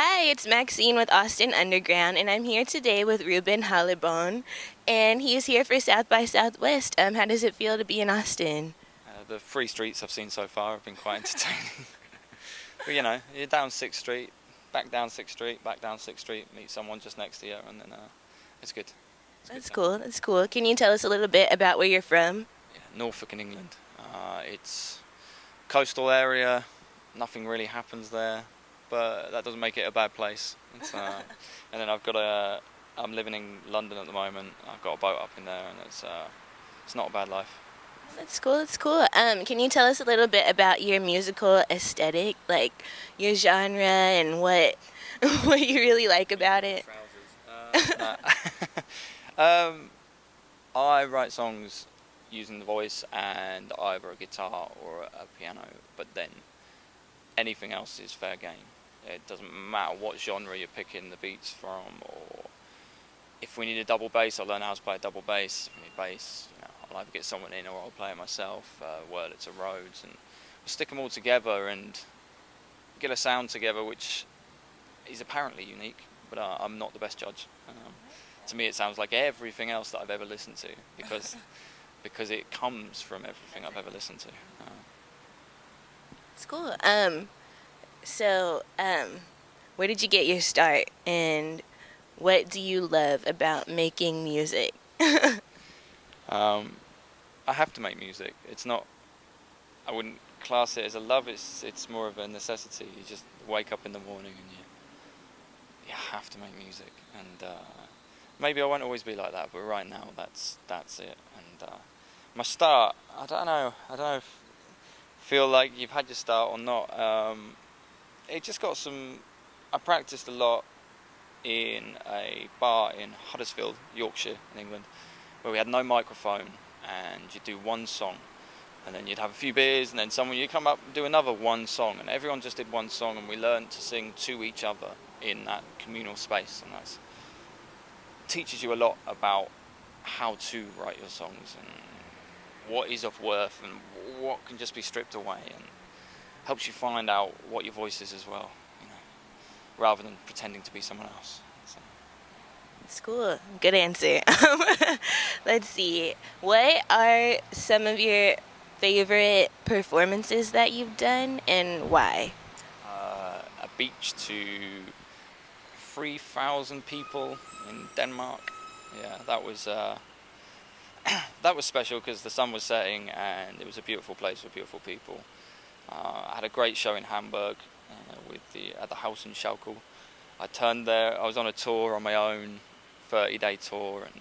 Hi, it's Maxine with Austin Underground, and I'm here today with Reuben Hollebon, and he's here for South by Southwest. How does it feel to be in Austin? The three streets I've seen so far have been quite entertaining. But you know, you're down 6th Street, back down 6th Street, back down 6th Street, meet someone just next to you, and then it's good. It's a good That's time. cool. That's cool. Can you tell us a little bit about where you're from? Yeah, Norfolk in England. It's coastal area. Nothing really happens there, but that doesn't make it a bad place. And then I'm living in London at the moment. I've got a boat up in there, and it's not a bad life. That's cool. That's cool. Can you tell us a little bit about your musical aesthetic, like your genre and what what you really like about it? Trousers. Um, I write songs using the voice and either a guitar or a piano, but then anything else is fair game. It doesn't matter what genre you're picking the beats from, or if we need a double bass, I'll learn how to play a double bass. If we need bass, I'll either get someone in or I'll play it myself, word it to Rhodes, and we'll stick them all together and get a sound together which is apparently unique, but I'm not the best judge. To me, it sounds like everything else that I've ever listened to because it comes from everything I've ever listened to. It's cool. So, where did you get your start, and what do you love about making music? Um, I have to make music. It's not. I wouldn't class it as a love. It's more of a necessity. You just wake up in the morning and you have to make music. And maybe I won't always be like that, but right now that's it. And my start, I don't know. I don't know if feel like you've had your start or not. It just got some. I practiced a lot in a bar in Huddersfield, Yorkshire, in England, where we had no microphone, and you'd do one song, and then you'd have a few beers, and then you'd come up and do another one song, and everyone just did one song, and we learned to sing to each other in that communal space, and that teaches you a lot about how to write your songs and what is of worth and what can just be stripped away, and helps you find out what your voice is as well, rather than pretending to be someone else. So. It's cool. Good answer. Let's see. What are some of your favorite performances that you've done, and why? A beach to 3,000 people in Denmark. Yeah, that was that was special because the sun was setting and it was a beautiful place with beautiful people. I had a great show in Hamburg at the house in Schalke. I turned there. I was on a tour on my own, 30-day tour, and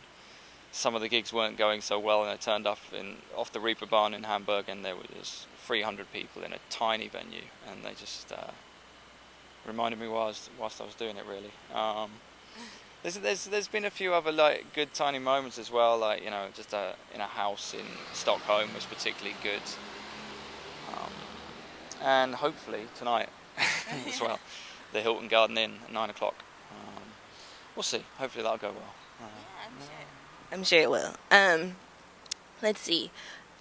some of the gigs weren't going so well. And I turned up off the Reeperbahn in Hamburg, and there was 300 people in a tiny venue, and they just reminded me whilst I was doing it. Really, there's been a few other like good tiny moments as well. Like just in a house in Stockholm was particularly good. And hopefully tonight as well, the Hilton Garden Inn at 9 o'clock. We'll see. Hopefully that'll go well. I'm sure it will. Let's see.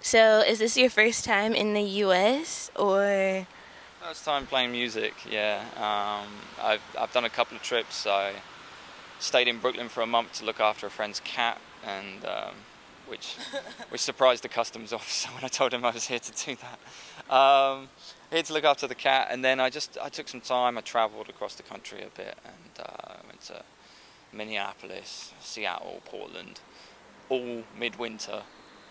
So, is this your first time in the U.S. or? First time playing music. Yeah. I've done a couple of trips. I stayed in Brooklyn for a month to look after a friend's cat, and which surprised the customs officer when I told him I was here to do that. Here to look after the cat, and then I took some time. I travelled across the country a bit, and went to Minneapolis, Seattle, Portland, all midwinter.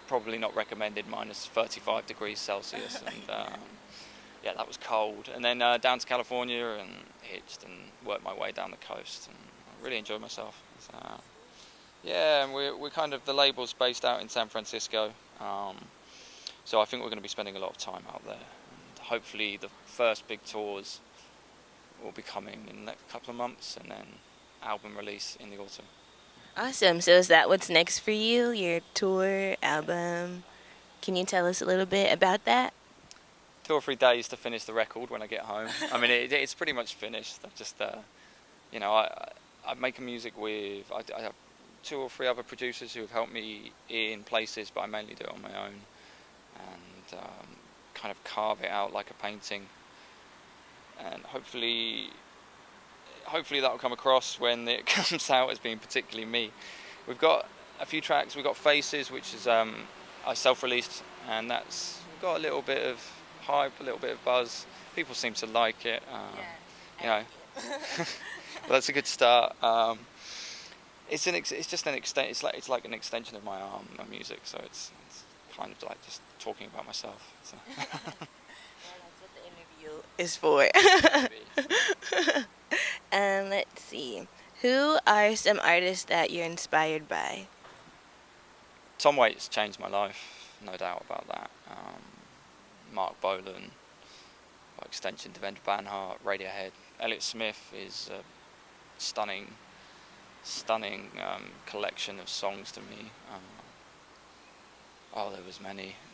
Probably not recommended, minus 35 degrees Celsius, and yeah, that was cold. And then down to California and hitched and worked my way down the coast, and I really enjoyed myself. Yeah, and we're kind of, the label's based out in San Francisco, so I think we're going to be spending a lot of time out there. And hopefully the first big tours will be coming in the next couple of months, and then album release in the autumn. Awesome. So, is that what's next for you? Your tour, album? Can you tell us a little bit about that? 2 or 3 days to finish the record when I get home. I mean, it's pretty much finished. I've just, I make music with, I have 2 or 3 other producers who have helped me in places, but I mainly do it on my own, and kind of carve it out like a painting, and hopefully hopefully that'll come across when it comes out as being particularly me. We've got a few tracks. We've got Faces, which is I self-released, and that's got a little bit of hype, a little bit of buzz. People seem to like it. You know, well, that's a good start. It's just an extent. It's like an extension of my arm, my music. So it's kind of like just talking about myself. So. Yeah, that's what the interview is for. Let's see. Who are some artists that you're inspired by? Tom Waits changed my life, no doubt about that. Mark Bolan, by extension, Devendra Banhart, Radiohead. Elliott Smith is a stunning collection of songs to me.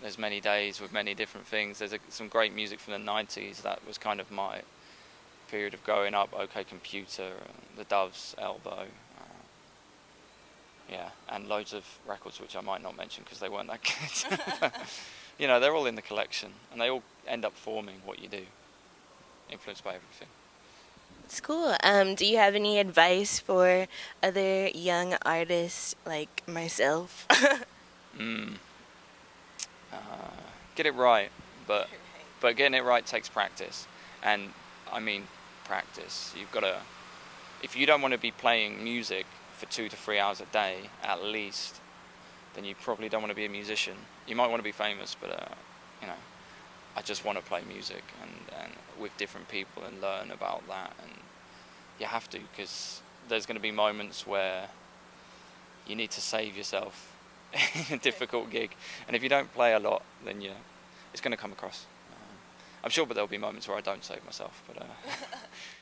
There's many days with many different things. There's some great music from the 90s that was kind of my period of growing up. OK Computer, The Doves, Elbow. Yeah, and loads of records which I might not mention because they weren't that good. You know, they're all in the collection, and they all end up forming what you do, influenced by everything. It's cool. Do you have any advice for other young artists like myself? Get it right, but getting it right takes practice, and I mean practice. You've got to, if you don't want to be playing music for 2 to 3 hours a day at least, then you probably don't want to be a musician. You might want to be famous, but you know, I just want to play music and with different people and learn about that. And you have to, because there's going to be moments where you need to save yourself in a difficult gig, and if you don't play a lot, then it's going to come across. I'm sure, but there'll be moments where I don't save myself, but